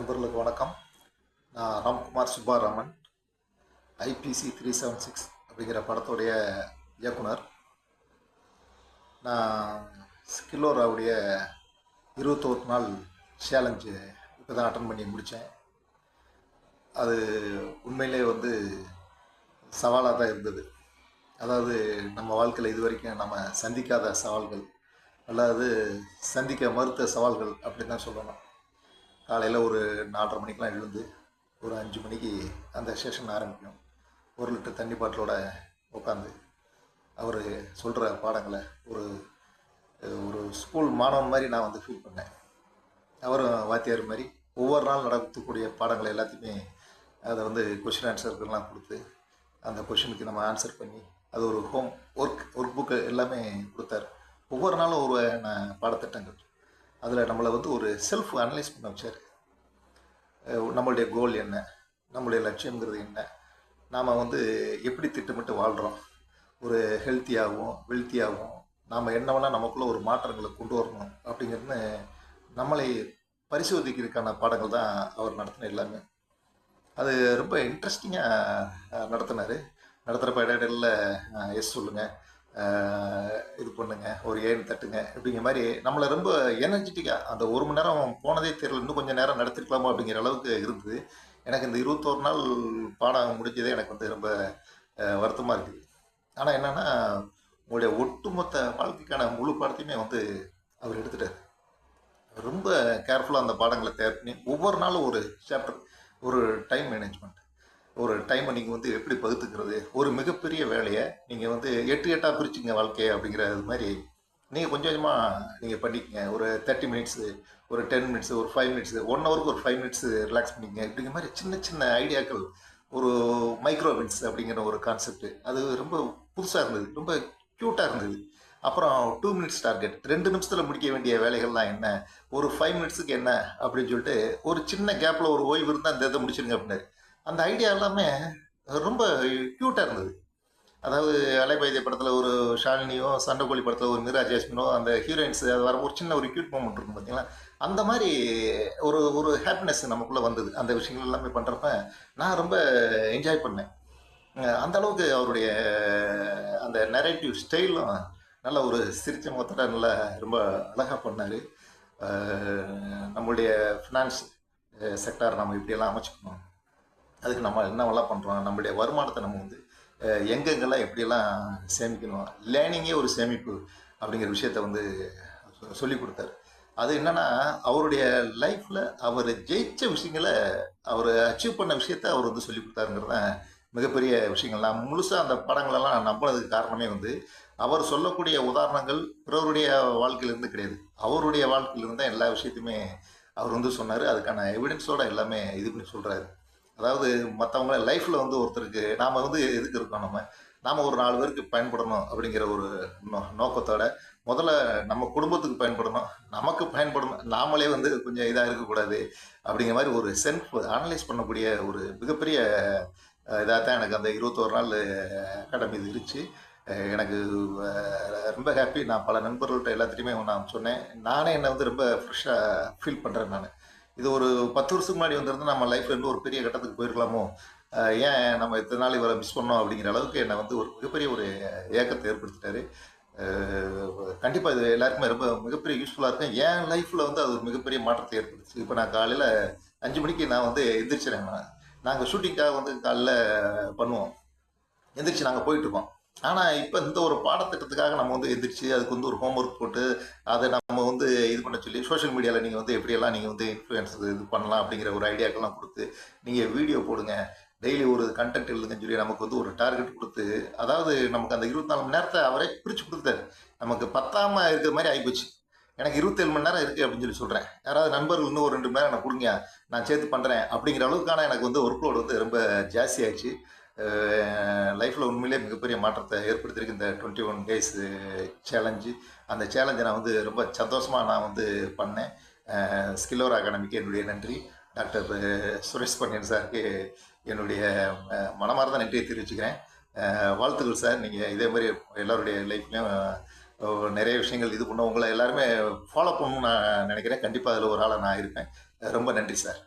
நண்பர்களுக்கு வணக்கம். நான் ராம்குமார் சுப்பாராமன். ஐபிசி 376 அப்படிங்கிற படத்துடைய இயக்குனர். நான் ஸ்கில்லோராவுடைய 21 நாள் சேலஞ்சு இப்போ தான் அட்டன் பண்ணி முடித்தேன். அது உண்மையிலே சவாலாக தான் இருந்தது. அதாவது நம்ம வாழ்க்கையில் இது வரைக்கும் நம்ம சந்திக்காத சவால்கள், அல்லாது சந்திக்க மறுத்த சவால்கள் அப்படின்னு தான் சொல்லணும். காலையில் ஒரு 4:30 மணிக்கெலாம் எழுந்து ஒரு 5 மணிக்கு அந்த செஷன் ஆரம்பிக்கும். 1 லிட்டர் தண்ணி பாட்டிலோட உட்காந்து அவர் சொல்கிற பாடங்களை ஒரு ஒரு ஸ்கூல் மாணவன் மாதிரி நான் ஃபீல் பண்ணேன். அவரும் வாத்தியார் மாதிரி ஒவ்வொரு நாள் நடக்கக்கூடிய பாடங்களை எல்லாத்தையுமே அதை கொஷின் ஆன்சர்கள்லாம் கொடுத்து அந்த கொஷினுக்கு நம்ம ஆன்சர் பண்ணி அது ஒரு ஒர்க் புக்கு எல்லாமே கொடுத்தாரு. ஒவ்வொரு நாளும் ஒரு பாடத்திட்டங்கள். அதில் நம்மளை ஒரு செல்ஃப் அனலைஸ் பண்ண வச்சார். நம்மளுடைய கோல் என்ன, நம்மளுடைய லட்சியங்கிறது என்ன, நாம் எப்படி திட்டமிட்டு வாழ்கிறோம், ஒரு ஹெல்த்தியாகவும் வெல்த்தியாகவும் நாம் என்னவெல்லாம் நமக்குள்ளே ஒரு மாற்றங்களை கொண்டு வரணும் அப்படிங்கிறது நம்மளை பரிசோதிக்கிறதுக்கான பாடங்கள் தான் அவர் நடத்தின எல்லாமே. அது ரொம்ப இன்ட்ரெஸ்டிங்காக நடத்தினார். நடத்துகிறப்ப இடையில எஸ் சொல்லுங்கள், இது பண்ணுங்க, ஒரு ஏன் தட்டுங்க அப்படிங்கிற மாதிரி நம்மளை ரொம்ப எனர்ஜெட்டிக்காக அந்த 1 மணி நேரம் போனதே தெரியல, இன்னும் கொஞ்சம் நேரம் நடத்திருக்கலாமா அப்படிங்கிற அளவுக்கு இருந்தது. எனக்கு இந்த 21 நாள் பாடம் முடிஞ்சதே எனக்கு ரொம்ப வருத்தமாக இருக்குது. ஆனால் என்னென்னா, உங்களுடைய ஒட்டுமொத்த வாழ்க்கைக்கான முழு பாடத்தையுமே அவர் எடுத்துட்டார். ரொம்ப கேர்ஃபுல்லாக அந்த பாடங்களை தயார் பண்ணி ஒவ்வொரு நாளும் ஒரு சாப்டர், ஒரு டைம் மேனேஜ்மெண்ட், ஒரு டைமை நீங்கள் எப்படி பகுத்துக்கிறது, ஒரு மிகப்பெரிய வேலையை நீங்கள் 8 பிரிச்சுங்க வாழ்க்கையை அப்படிங்கிறது மாதிரி நீங்கள் கொஞ்சம் கொஞ்சமாக நீங்கள் பண்ணிக்கங்க. ஒரு 30 மினிட்ஸு, ஒரு 10 மினிட்ஸு, ஒரு 5 மினிட்ஸு, 1 ஹவருக்கு ஒரு 5 மினிட்ஸு ரிலாக்ஸ் பண்ணிக்கங்க. இப்படிங்கிற மாதிரி சின்ன சின்ன ஐடியாக்கள், ஒரு மைக்ரோவின்ஸ் அப்படிங்கிற ஒரு கான்செப்ட். அது ரொம்ப புதுசாக இருந்தது, ரொம்ப க்யூட்டாக இருந்தது. அப்புறம் 2 மினிட்ஸ் டார்கெட், 2 நிமிஷத்தில் முடிக்க வேண்டிய வேலைகள்லாம் என்ன, ஒரு 5 மினிட்ஸுக்கு என்ன அப்படின்னு சொல்லிட்டு ஒரு சின்ன கேப்பில் ஒரு ஓய்வு இருந்தால் அந்த இதை முடிச்சிருங்க அப்படின்னாரு. அந்த ஐடியா எல்லாமே ரொம்ப க்யூட்டாக இருந்தது. அதாவது அலைபாய்தே படத்தில் ஒரு ஷாலினியோ, சண்டைக்கோழி படத்தில் ஒரு மீரா ஜாஸ்மினோ, அந்த ஹீரோயின்ஸ் அது வர ஒரு சின்ன ஒரு க்யூட் மூமெண்ட் இருக்கும் பார்த்தீங்களா, அந்த மாதிரி ஒரு ஒரு ஹாப்பினஸ் நமக்குள்ளே வந்தது. அந்த விஷயங்கள் எல்லாமே பண்ணுறப்ப நான் ரொம்ப என்ஜாய் பண்ணேன். அந்த அளவுக்கு அவருடைய அந்த நரேட்டிவ் ஸ்டைலும் நல்ல ஒரு சிரிச்ச முகத்தோட நல்லா ரொம்ப அழகாக பண்ணார். நம்மளுடைய ஃபினான்ஸ் செக்டார் நம்ம இப்படியெல்லாம் அமைச்சுக்கணும், அதுக்கு நம்ம என்னவெல்லாம் பண்ணுறோம், நம்மளுடைய வருமானத்தை நம்ம எங்கெங்கெல்லாம் எப்படியெல்லாம் சேமிக்கணும், லேர்னிங்கே ஒரு சேமிப்பு அப்படிங்கிற விஷயத்த சொல்லி கொடுத்தாரு. அது என்னென்னா, அவருடைய லைஃப்பில் அவர் ஜெயிச்ச விஷயங்களை, அவர் அச்சீவ் பண்ண விஷயத்த அவர் சொல்லி கொடுத்தாருங்கிறது தான் மிகப்பெரிய விஷயங்கள். நான் முழுசாக அந்த படங்களெல்லாம் நான் நம்பினதுக்கு காரணமே அவர் சொல்லக்கூடிய உதாரணங்கள் பிறருடைய வாழ்க்கையிலேருந்து கிடையாது, அவருடைய வாழ்க்கையிலேருந்து தான் எல்லா விஷயத்தையுமே அவர் சொன்னார். அதுக்கான எவிடன்ஸோடு எல்லாமே இது பண்ணி சொல்கிறாரு. அதாவது மற்றவங்கள லைஃப்பில் ஒருத்தருக்கு நாம் எதுக்கு இருக்கோம், நாம் ஒரு 4 பேருக்கு பயன்படணும் அப்படிங்கிற ஒரு நோக்கத்தோட முதல்ல நம்ம குடும்பத்துக்கு பயன்படணும், நமக்கு பயன்படணும், நாமளே கொஞ்சம் இதாக இருக்கக்கூடாது அப்படிங்கிற மாதிரி ஒரு செல்ஃப் அனலைஸ் பண்ணக்கூடிய ஒரு மிகப்பெரிய இதாக தான் எனக்கு அந்த 21 நாள் அகாடமி இது இருந்துச்சு. எனக்கு ரொம்ப ஹாப்பி. நான் பல நண்பர்கள்ட்ட எல்லாத்துலேயுமே நான் சொன்னேன், நானே என்னை ரொம்ப ஃப்ரெஷ்ஷாக ஃபீல் பண்ணுறேன். நான் இது ஒரு 10 வருஷத்துக்கு முன்னாடி வந்திருந்து நம்ம லைஃப்ல இருந்து ஒரு பெரிய கட்டத்துக்கு போயிருக்கலாமோ, ஏன் நம்ம இத்தனை நாள் இவரை மிஸ் பண்ணோம் அப்படிங்கிற அளவுக்கு என்னை ஒரு மிகப்பெரிய ஒரு ஏக்கத்தை ஏற்படுத்திட்டாரு. கண்டிப்பாக இது எல்லாருக்குமே ரொம்ப மிகப்பெரிய யூஸ்ஃபுல்லாக இருக்கும். என் லைஃப்பில் அது ஒரு மிகப்பெரிய மாற்றத்தை ஏற்படுத்துச்சு. இப்போ நான் காலையில் 5 மணிக்கு நான் எந்திரிச்சிறேன். நாங்கள் ஷூட்டிங்காக காலைல பண்ணுவோம், எந்திரிச்சு நாங்கள் போயிட்டுருக்கோம். ஆனால் இப்போ இந்த ஒரு பாடத்திட்டத்துக்காக நம்ம எந்திரிச்சு அதுக்கு ஒரு ஹோம்ஒர்க் போட்டு அதை நம்ம இது பண்ண சொல்லி சோஷியல் மீடியாவில் நீங்கள் எப்படியெல்லாம் நீங்கள் இன்ஃப்ளூயன்ஸ் இது பண்ணலாம் அப்படிங்கிற ஒரு ஐடியாக்கெல்லாம் கொடுத்து நீங்கள் வீடியோ போடுங்க, டெய்லி ஒரு கண்டென்ட் எழுதுங்கன்னு சொல்லி நமக்கு ஒரு டார்கெட் கொடுத்து, அதாவது நமக்கு அந்த 24 மணி நேரத்தை அவரே பிரித்து கொடுத்தாரு. நமக்கு பத்தாம இருக்கிற மாதிரி ஆகிப்போச்சு. எனக்கு 27 மணி நேரம் இருக்குது அப்படின்னு சொல்லி சொல்கிறேன். யாராவது நண்பர்கள் இன்னும் ஒரு 2 மணி நேரம் எனக்கு கொடுங்க, நான் சேர்த்து பண்ணுறேன் அப்படிங்கிற அளவுக்கான எனக்கு ஒர்க் லோடு ரொம்ப ஜாஸ்தி ஆயிடுச்சு. லைஃப்பில் உண்மையிலே மிகப்பெரிய மாற்றத்தை ஏற்படுத்தியிருக்கு இந்த 21 டேஸ் சேலஞ்சு. அந்த சேலஞ்சை நான் ரொம்ப சந்தோஷமாக நான் பண்ணேன். ஸ்கில்லோரா அகாடமிக்கு என்னுடைய நன்றி. டாக்டர் சுரேஷ் பன்னியன் சாருக்கு என்னுடைய மனமார்ந்த நன்றியை தெரிவிச்சுக்கிறேன். வாழ்த்துக்கள் சார். நீங்கள் இதே மாதிரி எல்லோருடைய லைஃப்லேயும் நிறைய விஷயங்கள் இது பண்ண உங்களை எல்லாருமே ஃபாலோ பண்ணணும்னு நான் நினைக்கிறேன். கண்டிப்பாக அதில் ஒரு ஆளாக நான் இருப்பேன். ரொம்ப நன்றி சார்.